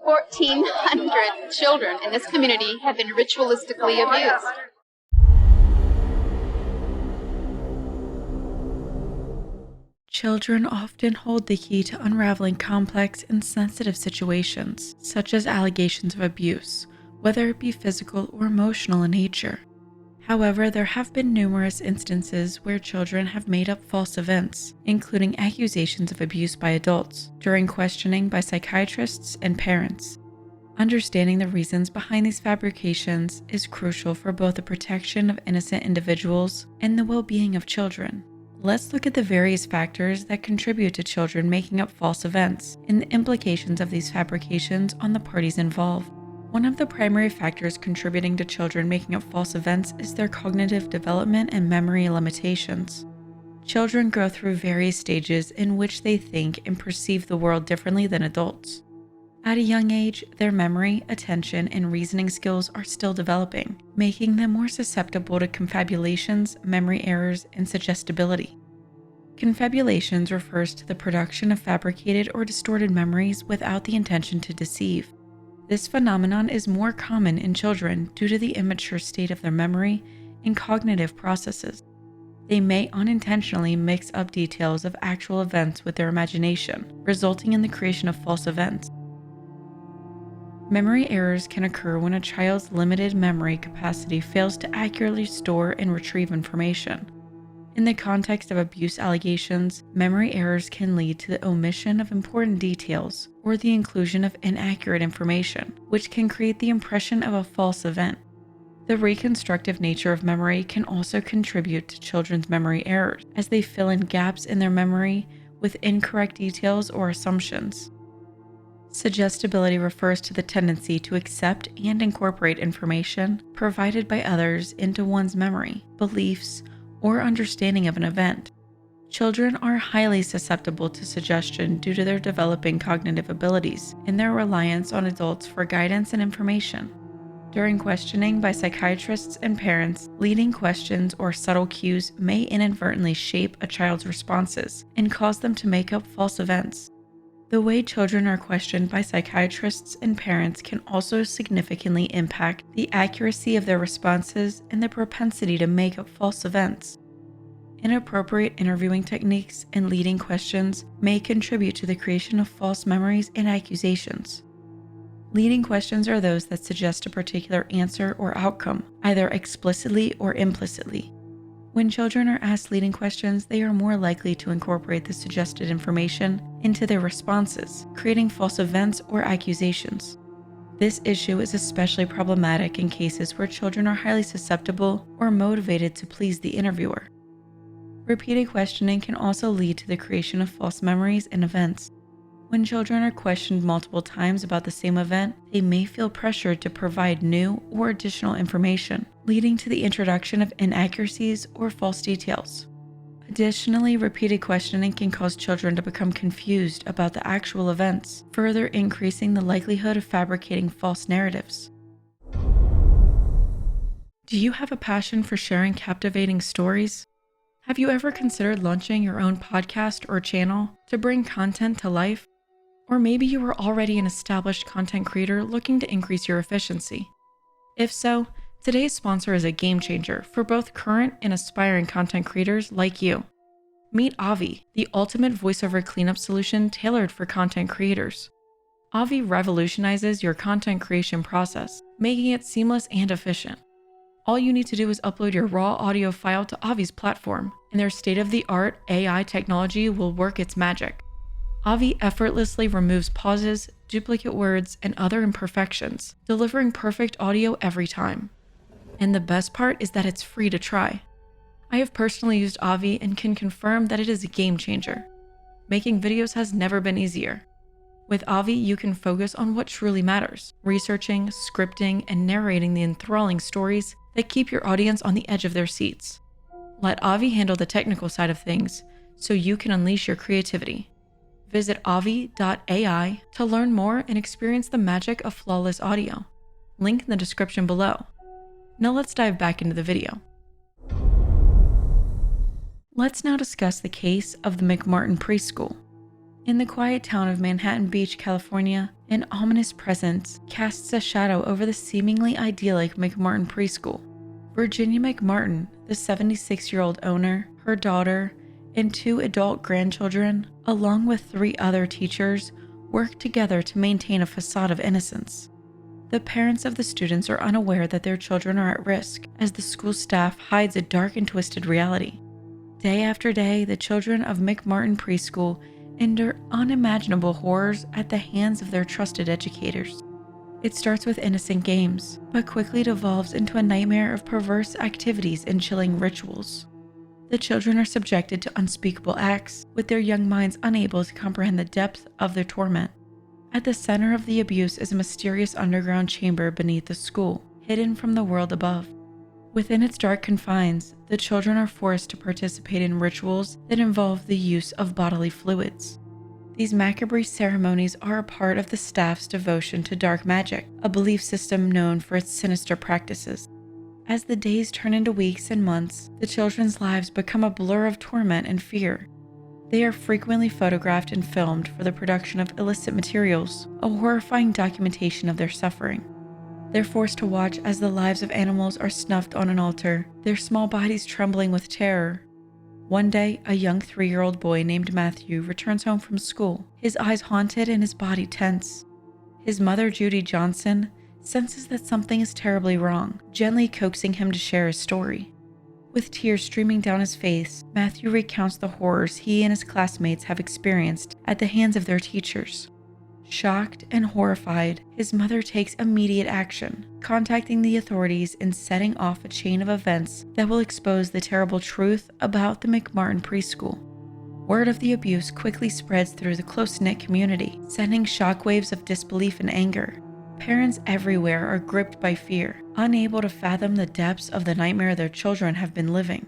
1,400 children in this community have been ritualistically abused. Children often hold the key to unraveling complex and sensitive situations, such as allegations of abuse, whether it be physical or emotional in nature. However, there have been numerous instances where children have made up false events, including accusations of abuse by adults, during questioning by psychiatrists and parents. Understanding the reasons behind these fabrications is crucial for both the protection of innocent individuals and the well-being of children. Let's look at the various factors that contribute to children making up false events and the implications of these fabrications on the parties involved. One of the primary factors contributing to children making up false events is their cognitive development and memory limitations. Children go through various stages in which they think and perceive the world differently than adults. At a young age, their memory, attention, and reasoning skills are still developing, making them more susceptible to confabulations, memory errors, and suggestibility. Confabulations refers to the production of fabricated or distorted memories without the intention to deceive. This phenomenon is more common in children due to the immature state of their memory and cognitive processes. They may unintentionally mix up details of actual events with their imagination, resulting in the creation of false events. Memory errors can occur when a child's limited memory capacity fails to accurately store and retrieve information. In the context of abuse allegations, memory errors can lead to the omission of important details or the inclusion of inaccurate information, which can create the impression of a false event. The reconstructive nature of memory can also contribute to children's memory errors, as they fill in gaps in their memory with incorrect details or assumptions. Suggestibility refers to the tendency to accept and incorporate information provided by others into one's memory, beliefs, or understanding of an event. Children are highly susceptible to suggestion due to their developing cognitive abilities and their reliance on adults for guidance and information. During questioning by psychiatrists and parents, leading questions or subtle cues may inadvertently shape a child's responses and cause them to make up false events. The way children are questioned by psychiatrists and parents can also significantly impact the accuracy of their responses and the propensity to make up false events. Inappropriate interviewing techniques and leading questions may contribute to the creation of false memories and accusations. Leading questions are those that suggest a particular answer or outcome, either explicitly or implicitly. When children are asked leading questions, they are more likely to incorporate the suggested information into their responses, creating false events or accusations. This issue is especially problematic in cases where children are highly susceptible or motivated to please the interviewer. Repeated questioning can also lead to the creation of false memories and events. When children are questioned multiple times about the same event, they may feel pressured to provide new or additional information, leading to the introduction of inaccuracies or false details. Additionally, repeated questioning can cause children to become confused about the actual events, further increasing the likelihood of fabricating false narratives. Do you have a passion for sharing captivating stories? Have you ever considered launching your own podcast or channel to bring content to life? Or maybe you are already an established content creator looking to increase your efficiency. If so, today's sponsor is a game changer for both current and aspiring content creators like you. Meet Auvi, the ultimate voiceover cleanup solution tailored for content creators. Auvi revolutionizes your content creation process, making it seamless and efficient. All you need to do is upload your raw audio file to Auvi's platform, and their state-of-the-art AI technology will work its magic. Auvi effortlessly removes pauses, duplicate words, and other imperfections, delivering perfect audio every time. And the best part is that it's free to try. I have personally used Auvi and can confirm that it is a game changer. Making videos has never been easier. With Auvi, you can focus on what truly matters, researching, scripting, and narrating the enthralling stories that keep your audience on the edge of their seats. Let Auvi handle the technical side of things so you can unleash your creativity. Visit auvi.ai to learn more and experience the magic of flawless audio. Link in the description below. Now let's dive back into the video. Let's now discuss the case of the McMartin Preschool. In the quiet town of Manhattan Beach, California, an ominous presence casts a shadow over the seemingly idyllic McMartin Preschool. Virginia McMartin, the 76-year-old owner, her daughter, and 2 adult grandchildren, along with 3 other teachers, work together to maintain a facade of innocence. The parents of the students are unaware that their children are at risk, as the school staff hides a dark and twisted reality. Day after day, the children of McMartin Preschool endure unimaginable horrors at the hands of their trusted educators. It starts with innocent games, but quickly devolves into a nightmare of perverse activities and chilling rituals. The children are subjected to unspeakable acts, with their young minds unable to comprehend the depth of their torment. At the center of the abuse is a mysterious underground chamber beneath the school, hidden from the world above. Within its dark confines, the children are forced to participate in rituals that involve the use of bodily fluids. These macabre ceremonies are a part of the staff's devotion to dark magic, a belief system known for its sinister practices. As the days turn into weeks and months, the children's lives become a blur of torment and fear. They are frequently photographed and filmed for the production of illicit materials, a horrifying documentation of their suffering. They're forced to watch as the lives of animals are snuffed on an altar, their small bodies trembling with terror. One day, a young 3-year-old boy named Matthew returns home from school, his eyes haunted and his body tense. His mother, Judy Johnson, senses that something is terribly wrong, gently coaxing him to share his story. With tears streaming down his face, Matthew recounts the horrors he and his classmates have experienced at the hands of their teachers. Shocked and horrified, his mother takes immediate action, contacting the authorities and setting off a chain of events that will expose the terrible truth about the McMartin Preschool. Word of the abuse quickly spreads through the close-knit community, sending shockwaves of disbelief and anger. Parents everywhere are gripped by fear, unable to fathom the depths of the nightmare their children have been living.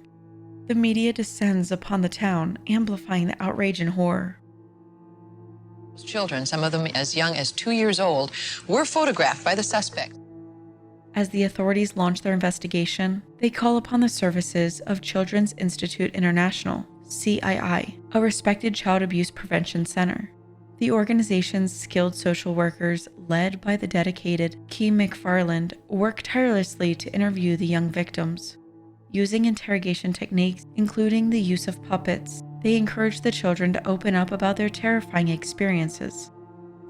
The media descends upon the town, amplifying the outrage and horror. Children, some of them as young as 2 years old, were photographed by the suspect. As the authorities launch their investigation, they call upon the services of Children's Institute International, CII, a respected child abuse prevention center. The organization's skilled social workers, led by the dedicated Key McFarland, work tirelessly to interview the young victims. Using interrogation techniques, including the use of puppets, they encourage the children to open up about their terrifying experiences.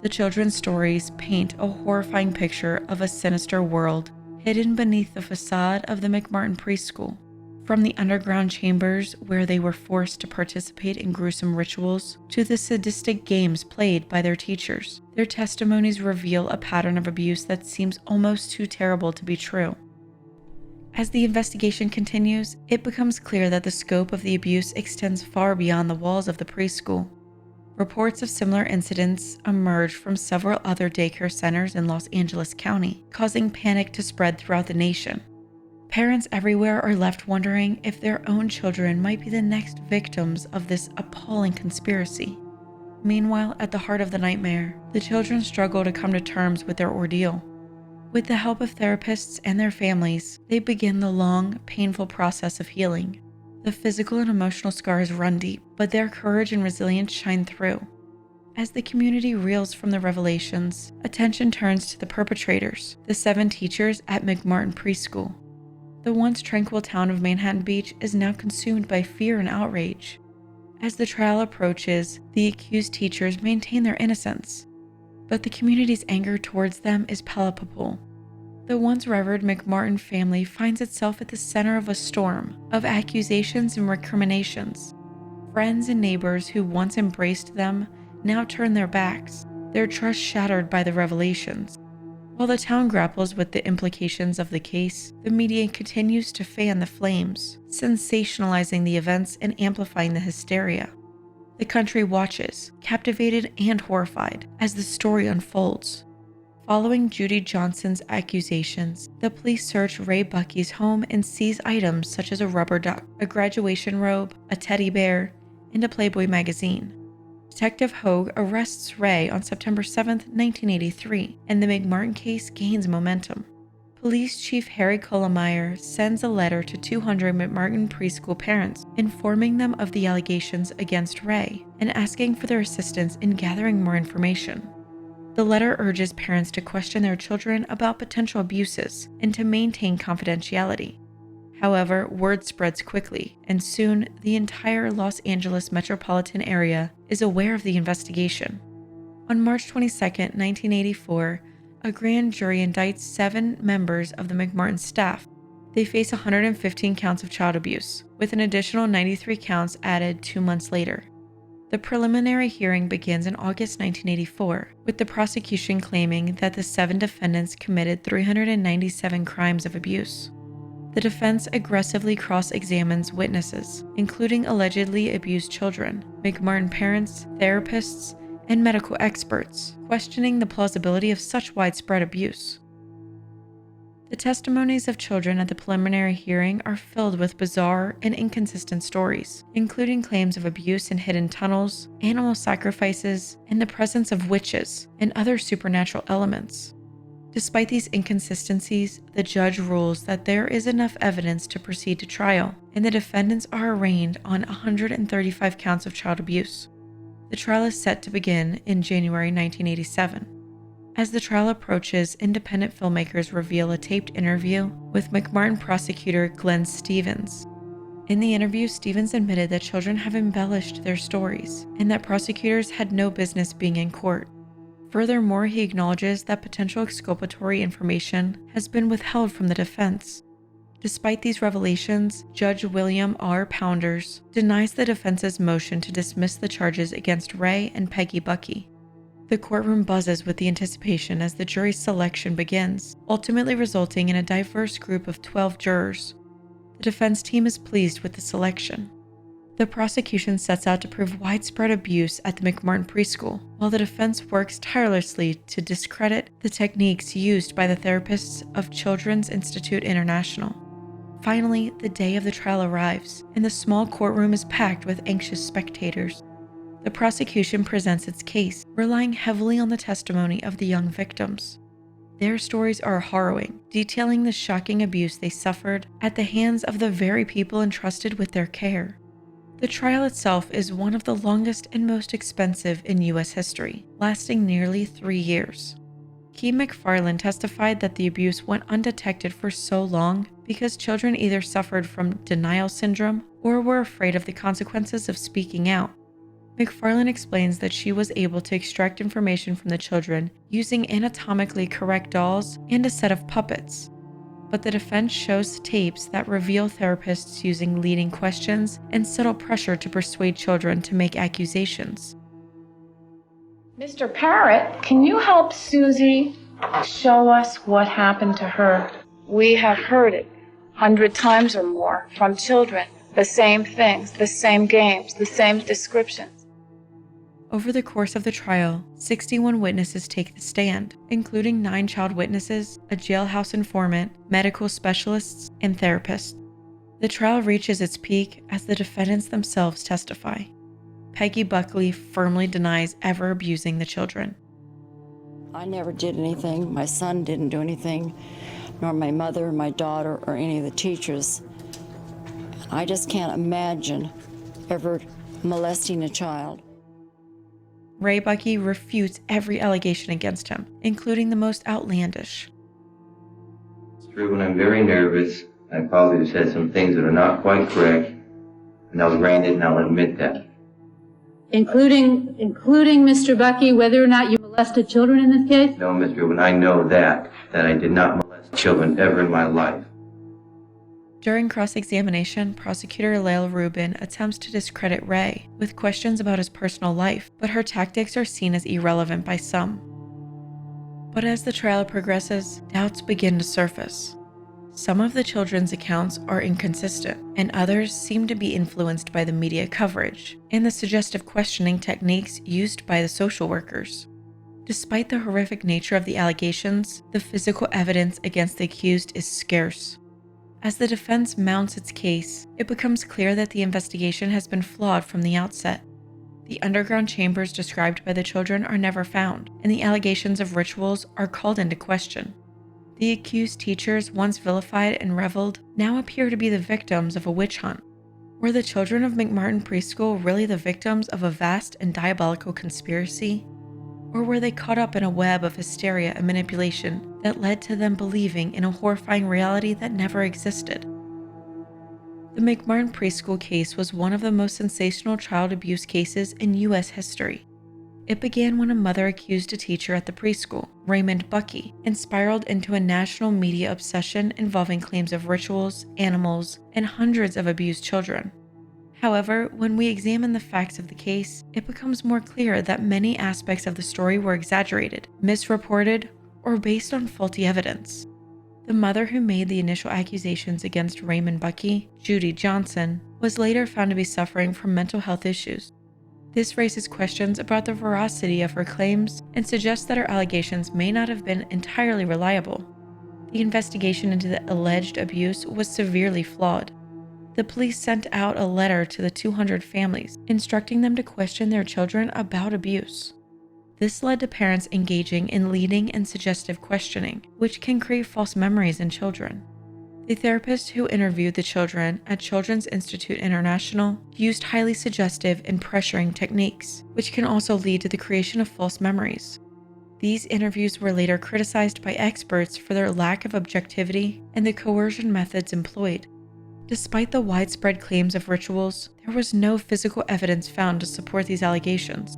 The children's stories paint a horrifying picture of a sinister world hidden beneath the facade of the McMartin Preschool. From the underground chambers where they were forced to participate in gruesome rituals to the sadistic games played by their teachers, their testimonies reveal a pattern of abuse that seems almost too terrible to be true. As the investigation continues, it becomes clear that the scope of the abuse extends far beyond the walls of the preschool. Reports of similar incidents emerge from several other daycare centers in Los Angeles County, causing panic to spread throughout the nation. Parents everywhere are left wondering if their own children might be the next victims of this appalling conspiracy. Meanwhile, at the heart of the nightmare, the children struggle to come to terms with their ordeal. With the help of therapists and their families, they begin the long, painful process of healing. The physical and emotional scars run deep, but their courage and resilience shine through. As the community reels from the revelations, attention turns to the perpetrators, the 7 teachers at McMartin Preschool. The once tranquil town of Manhattan Beach is now consumed by fear and outrage. As the trial approaches, the accused teachers maintain their innocence, but the community's anger towards them is palpable. The once revered McMartin family finds itself at the center of a storm of accusations and recriminations. Friends and neighbors who once embraced them now turn their backs, their trust shattered by the revelations. While the town grapples with the implications of the case, the media continues to fan the flames, sensationalizing the events and amplifying the hysteria. The country watches, captivated and horrified, as the story unfolds. Following Judy Johnson's accusations, the police search Ray Bucky's home and seize items such as a rubber duck, a graduation robe, a teddy bear, and a Playboy magazine. Detective Hogue arrests Ray on September 7, 1983, and the McMartin case gains momentum. Police Chief Harry Kohlemeyer sends a letter to 200 McMartin preschool parents, informing them of the allegations against Ray and asking for their assistance in gathering more information. The letter urges parents to question their children about potential abuses and to maintain confidentiality. However, word spreads quickly, and soon the entire Los Angeles metropolitan area is aware of the investigation. On March 22, 1984, a grand jury indicts 7 members of the McMartin staff. They face 115 counts of child abuse, with an additional 93 counts added 2 months later. The preliminary hearing begins in August 1984, with the prosecution claiming that the 7 defendants committed 397 crimes of abuse. The defense aggressively cross-examines witnesses, including allegedly abused children, McMartin parents, therapists, and medical experts, questioning the plausibility of such widespread abuse. The testimonies of children at the preliminary hearing are filled with bizarre and inconsistent stories, including claims of abuse in hidden tunnels, animal sacrifices, and the presence of witches and other supernatural elements. Despite these inconsistencies, the judge rules that there is enough evidence to proceed to trial, and the defendants are arraigned on 135 counts of child abuse. The trial is set to begin in January 1987. As the trial approaches, independent filmmakers reveal a taped interview with McMartin prosecutor Glenn Stevens. In the interview, Stevens admitted that children have embellished their stories and that prosecutors had no business being in court. Furthermore, he acknowledges that potential exculpatory information has been withheld from the defense. Despite these revelations, Judge William R. Pounders denies the defense's motion to dismiss the charges against Ray and Peggy Bucky. The courtroom buzzes with the anticipation as the jury's selection begins, ultimately resulting in a diverse group of 12 jurors. The defense team is pleased with the selection. The prosecution sets out to prove widespread abuse at the McMartin preschool, while the defense works tirelessly to discredit the techniques used by the therapists of Children's Institute International. Finally, the day of the trial arrives, and the small courtroom is packed with anxious spectators. The prosecution presents its case, relying heavily on the testimony of the young victims. Their stories are harrowing, detailing the shocking abuse they suffered at the hands of the very people entrusted with their care. The trial itself is one of the longest and most expensive in U.S. history, lasting nearly 3 years. Key McFarland testified that the abuse went undetected for so long because children either suffered from denial syndrome or were afraid of the consequences of speaking out. McFarland explains that she was able to extract information from the children using anatomically correct dolls and a set of puppets. But the defense shows tapes that reveal therapists using leading questions and subtle pressure to persuade children to make accusations. Mr. Parrott, can you help Susie show us what happened to her? We have heard it 100 times or more from children. The same things, the same games, the same descriptions. Over the course of the trial, 61 witnesses take the stand, including 9 child witnesses, a jailhouse informant, medical specialists, and therapists. The trial reaches its peak as the defendants themselves testify. Peggy Buckley firmly denies ever abusing the children. I never did anything. My son didn't do anything, nor my mother, my daughter, or any of the teachers. I just can't imagine ever molesting a child. Ray Bucky refutes every allegation against him, including the most outlandish. It's true when I'm very nervous, I probably have said some things that are not quite correct, and I'll grant it and I'll admit that. Including Mr. Bucky, whether or not you molested children in this case? No, Mr. Rubin, I know that I did not molest children ever in my life. During cross-examination, prosecutor Lael Rubin attempts to discredit Ray with questions about his personal life, but her tactics are seen as irrelevant by some. But as the trial progresses, doubts begin to surface. Some of the children's accounts are inconsistent, and others seem to be influenced by the media coverage and the suggestive questioning techniques used by the social workers. Despite the horrific nature of the allegations, the physical evidence against the accused is scarce. As the defense mounts its case, it becomes clear that the investigation has been flawed from the outset. The underground chambers described by the children are never found, and the allegations of rituals are called into question. The accused teachers, once vilified and reveled, now appear to be the victims of a witch hunt. Were the children of McMartin Preschool really the victims of a vast and diabolical conspiracy? Or were they caught up in a web of hysteria and manipulation that led to them believing in a horrifying reality that never existed? The McMartin Preschool case was one of the most sensational child abuse cases in U.S. history. It began when a mother accused a teacher at the preschool, Raymond Bucky, and spiraled into a national media obsession involving claims of rituals, animals, and hundreds of abused children. However, when we examine the facts of the case, it becomes more clear that many aspects of the story were exaggerated, misreported, or based on faulty evidence. The mother who made the initial accusations against Raymond Bucky, Judy Johnson, was later found to be suffering from mental health issues. This raises questions about the veracity of her claims and suggests that her allegations may not have been entirely reliable. The investigation into the alleged abuse was severely flawed. The police sent out a letter to the 200 families, instructing them to question their children about abuse. This led to parents engaging in leading and suggestive questioning, which can create false memories in children. The therapist who interviewed the children at Children's Institute International used highly suggestive and pressuring techniques, which can also lead to the creation of false memories. These interviews were later criticized by experts for their lack of objectivity and the coercion methods employed. Despite the widespread claims of rituals, there was no physical evidence found to support these allegations.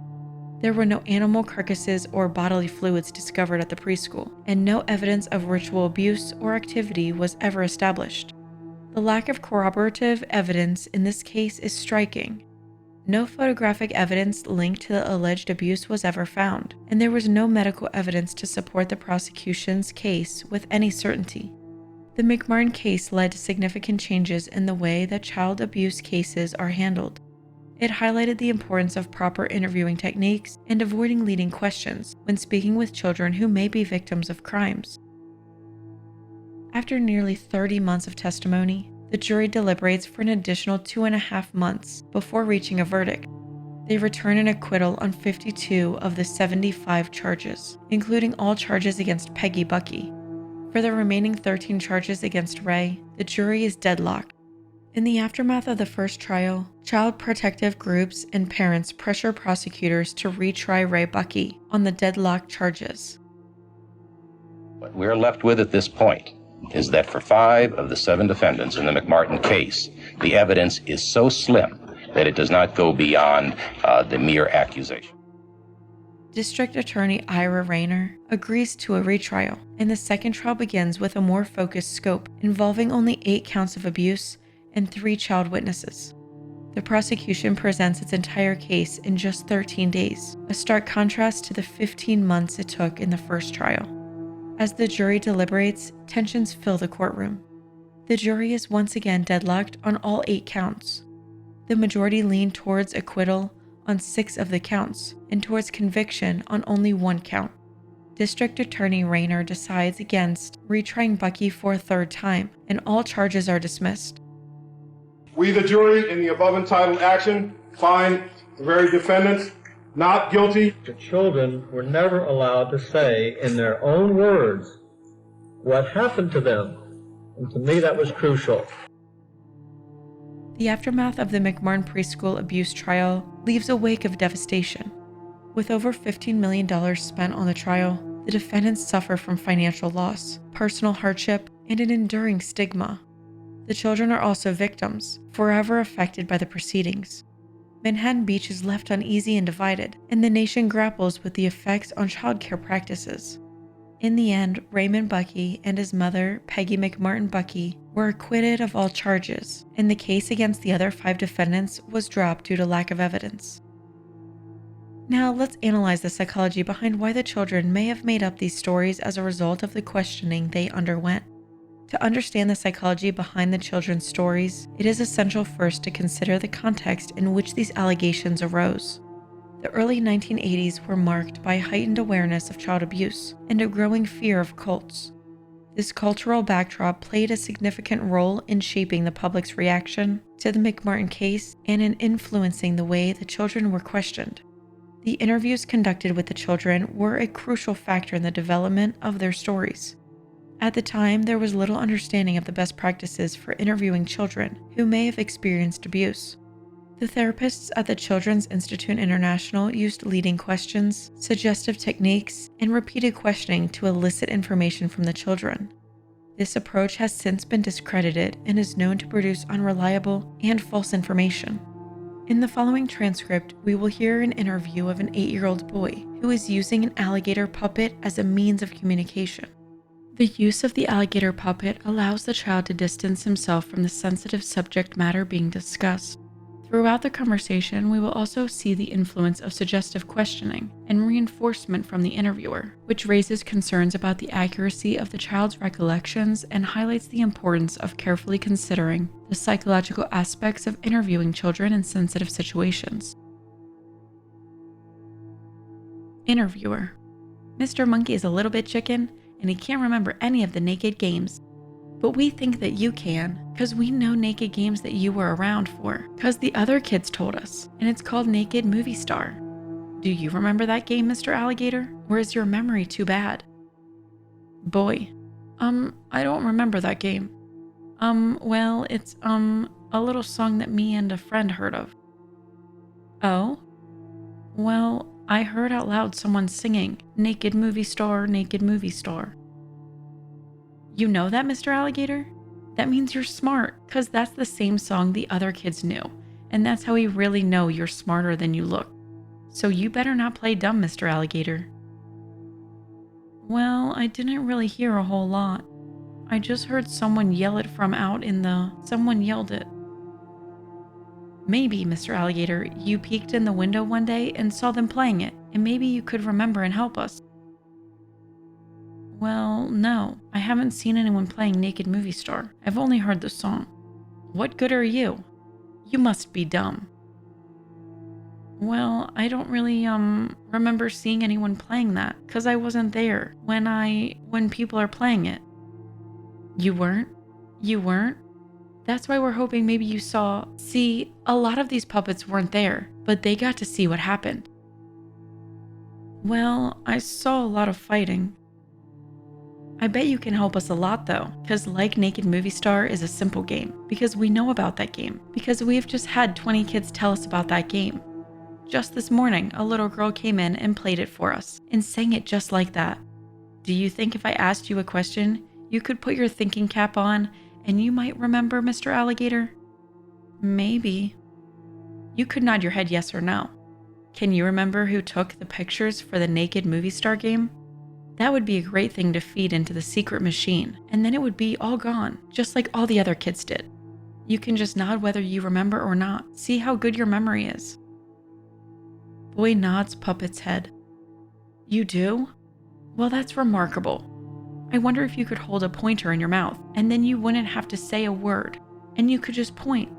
There were no animal carcasses or bodily fluids discovered at the preschool, and no evidence of ritual abuse or activity was ever established. The lack of corroborative evidence in this case is striking. No photographic evidence linked to the alleged abuse was ever found, and there was no medical evidence to support the prosecution's case with any certainty. The McMartin case led to significant changes in the way that child abuse cases are handled. It highlighted the importance of proper interviewing techniques and avoiding leading questions when speaking with children who may be victims of crimes. After nearly 30 months of testimony, the jury deliberates for an additional 2.5 months before reaching a verdict. They return an acquittal on 52 of the 75 charges, including all charges against Peggy Bucky. For the remaining 13 charges against Ray, the jury is deadlocked. In the aftermath of the first trial, child protective groups and parents pressure prosecutors to retry Ray Bucky on the deadlocked charges. What we're left with at this point is that for 5 of the 7 defendants in the McMartin case, the evidence is so slim that it does not go beyond the mere accusation. District Attorney Ira Rayner agrees to a retrial, and the second trial begins with a more focused scope involving only 8 counts of abuse and 3 child witnesses. The prosecution presents its entire case in just 13 days, a stark contrast to the 15 months it took in the first trial. As the jury deliberates, tensions fill the courtroom. The jury is once again deadlocked on all 8 counts. The majority lean towards acquittal on 6 of the counts and towards conviction on only 1 count. District Attorney Rayner decides against retrying Bucky for a 3rd time, and all charges are dismissed. We, the jury, in the above entitled action, find the very defendants not guilty. The children were never allowed to say in their own words what happened to them, and to me that was crucial. The aftermath of the McMartin Preschool abuse trial leaves a wake of devastation. With over $15 million spent on the trial, the defendants suffer from financial loss, personal hardship, and an enduring stigma. The children are also victims, forever affected by the proceedings. Manhattan Beach is left uneasy and divided, and the nation grapples with the effects on childcare practices. In the end, Raymond Bucky and his mother, Peggy McMartin Bucky, were acquitted of all charges, and the case against the other 5 defendants was dropped due to lack of evidence. Now let's analyze the psychology behind why the children may have made up these stories as a result of the questioning they underwent. To understand the psychology behind the children's stories, it is essential first to consider the context in which these allegations arose. The early 1980s were marked by heightened awareness of child abuse and a growing fear of cults. This cultural backdrop played a significant role in shaping the public's reaction to the McMartin case and in influencing the way the children were questioned. The interviews conducted with the children were a crucial factor in the development of their stories. At the time, there was little understanding of the best practices for interviewing children who may have experienced abuse. The therapists at the Children's Institute International used leading questions, suggestive techniques, and repeated questioning to elicit information from the children. This approach has since been discredited and is known to produce unreliable and false information. In the following transcript, we will hear an interview of an 8-year-old boy who is using an alligator puppet as a means of communication. The use of the alligator puppet allows the child to distance himself from the sensitive subject matter being discussed. Throughout the conversation, we will also see the influence of suggestive questioning and reinforcement from the interviewer, which raises concerns about the accuracy of the child's recollections and highlights the importance of carefully considering the psychological aspects of interviewing children in sensitive situations. Interviewer: Mr. Monkey is a little bit chicken, and he can't remember any of the naked games. But we think that you can, because we know naked games that you were around for, because the other kids told us, and it's called Naked Movie Star. Do you remember that game, Mr. Alligator? Or is your memory too bad? Boy: I don't remember that game. Well, it's, a little song that me and a friend heard of. Oh? Well, I heard out loud someone singing, Naked Movie Star, Naked Movie Star. You know that, Mr. Alligator? That means you're smart, because that's the same song the other kids knew, and that's how we really know you're smarter than you look. So you better not play dumb, Mr. Alligator. Well, I didn't really hear a whole lot. I just heard someone yell it from out in the... Someone yelled it. Maybe, Mr. Alligator, you peeked in the window one day and saw them playing it, and maybe you could remember and help us. Well, no, I haven't seen anyone playing Naked Movie Star. I've only heard the song. What good are you? You must be dumb. Well, I don't really, remember seeing anyone playing that, because I wasn't there when people are playing it. You weren't? You weren't? That's why we're hoping maybe you saw. See, a lot of these puppets weren't there, but they got to see what happened. Well, I saw a lot of fighting. I bet you can help us a lot though, because like Naked Movie Star is a simple game, because we know about that game, because we've just had 20 kids tell us about that game. Just this morning, a little girl came in and played it for us, and sang it just like that. Do you think if I asked you a question, you could put your thinking cap on, and you might remember, Mr. Alligator? Maybe. You could nod your head yes or no. Can you remember who took the pictures for the Naked Movie Star game? That would be a great thing to feed into the secret machine, and then it would be all gone, just like all the other kids did. You can just nod whether you remember or not. See how good your memory is. Boy nods puppet's head. You do? Well, that's remarkable. I wonder if you could hold a pointer in your mouth, and then you wouldn't have to say a word, and you could just point.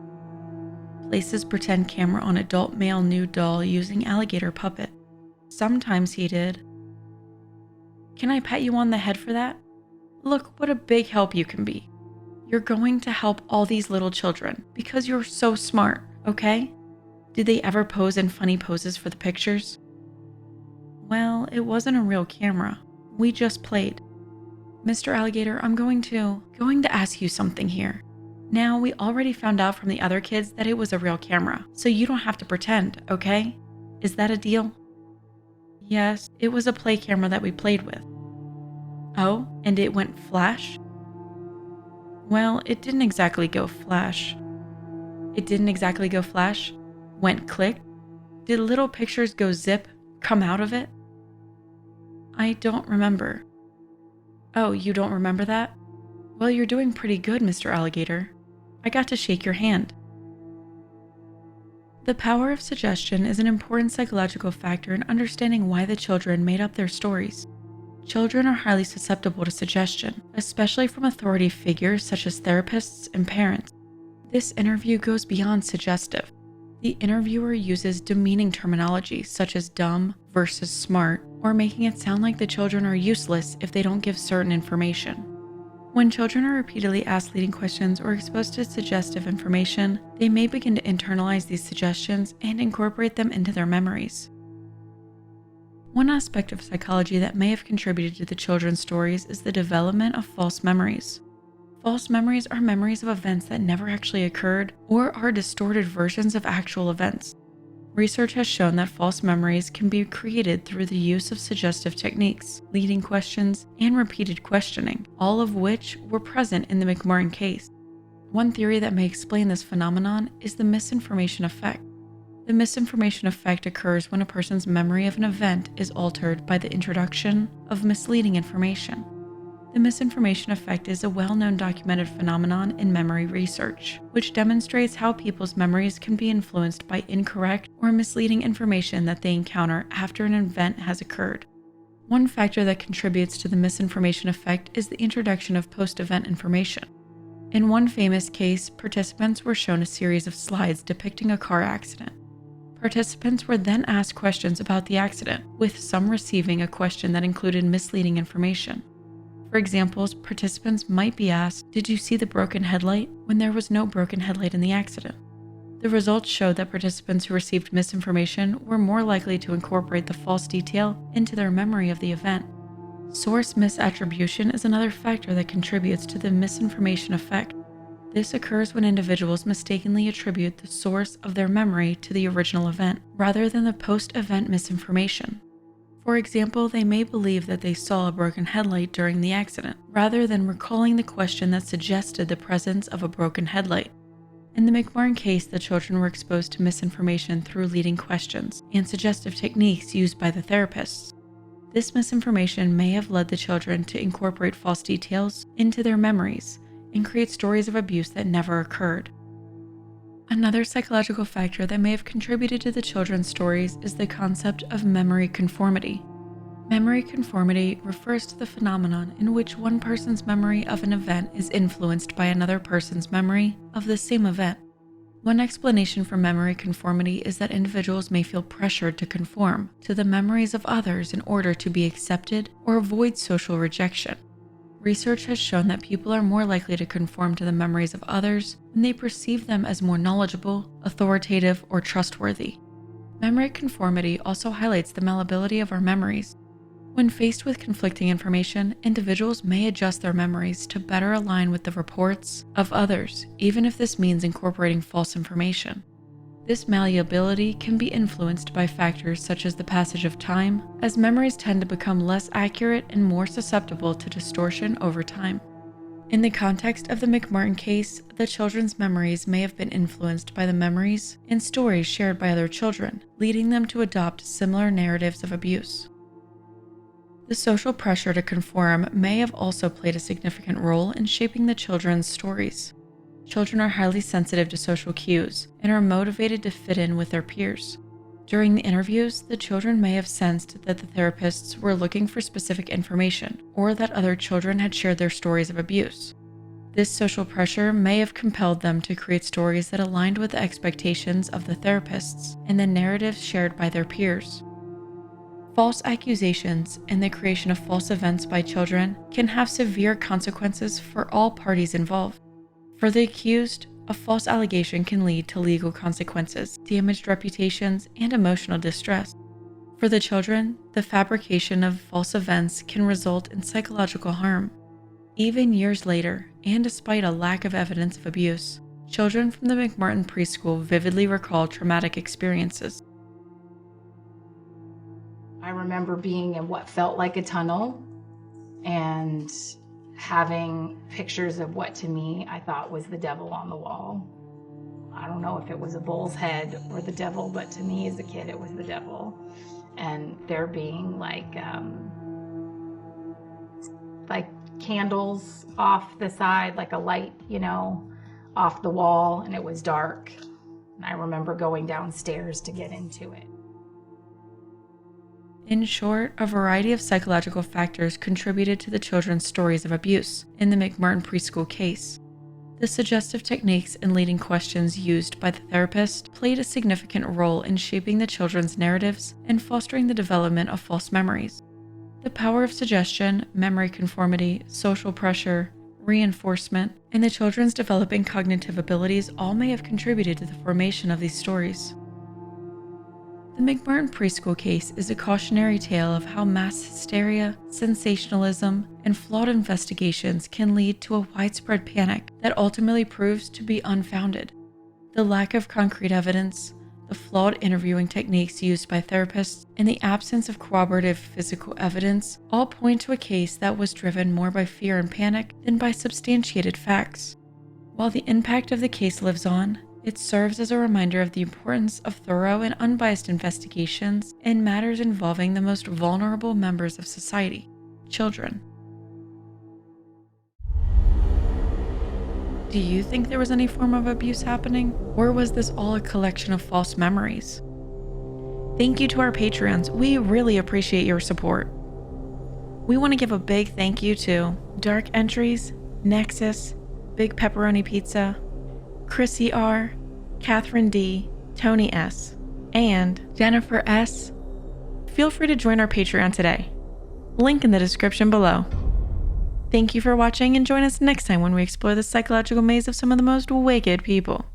Places pretend camera on adult male nude doll using alligator puppet. Sometimes he did. Can I pat you on the head for that? Look what a big help you can be. You're going to help all these little children because you're so smart, okay? Did they ever pose in funny poses for the pictures? Well, it wasn't a real camera. We just played. Mr. Alligator, I'm going to ask you something here. Now, we already found out from the other kids that it was a real camera, so you don't have to pretend, okay? Is that a deal? Yes, it was a play camera that we played with. Oh, and it went flash? Well, it didn't exactly go flash. It didn't exactly go flash? Went click? Did little pictures go zip, come out of it? I don't remember. Oh, you don't remember that? Well, you're doing pretty good, Mr. Alligator. I got to shake your hand. The power of suggestion is an important psychological factor in understanding why the children made up their stories. Children are highly susceptible to suggestion, especially from authority figures such as therapists and parents. This interview goes beyond suggestive. The interviewer uses demeaning terminology such as dumb versus smart, or making it sound like the children are useless if they don't give certain information. When children are repeatedly asked leading questions or exposed to suggestive information, they may begin to internalize these suggestions and incorporate them into their memories. One aspect of psychology that may have contributed to the children's stories is the development of false memories. False memories are memories of events that never actually occurred or are distorted versions of actual events. Research has shown that false memories can be created through the use of suggestive techniques, leading questions, and repeated questioning, all of which were present in the McMartin case. One theory that may explain this phenomenon is the misinformation effect. The misinformation effect occurs when a person's memory of an event is altered by the introduction of misleading information. The misinformation effect is a well-known documented phenomenon in memory research, which demonstrates how people's memories can be influenced by incorrect or misleading information that they encounter after an event has occurred. One factor that contributes to the misinformation effect is the introduction of post-event information. In one famous case, participants were shown a series of slides depicting a car accident. Participants were then asked questions about the accident, with some receiving a question that included misleading information. For example, participants might be asked, "Did you see the broken headlight?" when there was no broken headlight in the accident. The results showed that participants who received misinformation were more likely to incorporate the false detail into their memory of the event. Source misattribution is another factor that contributes to the misinformation effect. This occurs when individuals mistakenly attribute the source of their memory to the original event, rather than the post-event misinformation. For example, they may believe that they saw a broken headlight during the accident, rather than recalling the question that suggested the presence of a broken headlight. In the McMartin case, the children were exposed to misinformation through leading questions and suggestive techniques used by the therapists. This misinformation may have led the children to incorporate false details into their memories and create stories of abuse that never occurred. Another psychological factor that may have contributed to the children's stories is the concept of memory conformity. Memory conformity refers to the phenomenon in which one person's memory of an event is influenced by another person's memory of the same event. One explanation for memory conformity is that individuals may feel pressured to conform to the memories of others in order to be accepted or avoid social rejection. Research has shown that people are more likely to conform to the memories of others when they perceive them as more knowledgeable, authoritative, or trustworthy. Memory conformity also highlights the malleability of our memories. When faced with conflicting information, individuals may adjust their memories to better align with the reports of others, even if this means incorporating false information. This malleability can be influenced by factors such as the passage of time, as memories tend to become less accurate and more susceptible to distortion over time. In the context of the McMartin case, the children's memories may have been influenced by the memories and stories shared by other children, leading them to adopt similar narratives of abuse. The social pressure to conform may have also played a significant role in shaping the children's stories. Children are highly sensitive to social cues and are motivated to fit in with their peers. During the interviews, the children may have sensed that the therapists were looking for specific information or that other children had shared their stories of abuse. This social pressure may have compelled them to create stories that aligned with the expectations of the therapists and the narratives shared by their peers. False accusations and the creation of false events by children can have severe consequences for all parties involved. For the accused, a false allegation can lead to legal consequences, damaged reputations, and emotional distress. For the children, the fabrication of false events can result in psychological harm. Even years later, and despite a lack of evidence of abuse, children from the McMartin Preschool vividly recall traumatic experiences. I remember being in what felt like a tunnel and having pictures of what to me I thought was the devil on the wall. I don't know if it was a bull's head or the devil, but to me as a kid it was the devil. And there being like candles off the side, like a light, off the wall, and it was dark. And I remember going downstairs to get into it. In short, a variety of psychological factors contributed to the children's stories of abuse in the McMartin Preschool case. The suggestive techniques and leading questions used by the therapist played a significant role in shaping the children's narratives and fostering the development of false memories. The power of suggestion, memory conformity, social pressure, reinforcement, and the children's developing cognitive abilities all may have contributed to the formation of these stories. The McMartin Preschool case is a cautionary tale of how mass hysteria, sensationalism, and flawed investigations can lead to a widespread panic that ultimately proves to be unfounded. The lack of concrete evidence, the flawed interviewing techniques used by therapists, and the absence of corroborative physical evidence all point to a case that was driven more by fear and panic than by substantiated facts. While the impact of the case lives on, it serves as a reminder of the importance of thorough and unbiased investigations in matters involving the most vulnerable members of society, children. Do you think there was any form of abuse happening, or was this all a collection of false memories? Thank you to our Patreons. We really appreciate your support. We want to give a big thank you to Dark Entries, Nexus, Big Pepperoni Pizza, Chrissy R, Catherine D, Tony S, and Jennifer S. Feel free to join our Patreon today. Link in the description below. Thank you for watching, and join us next time when we explore the psychological maze of some of the most wicked people.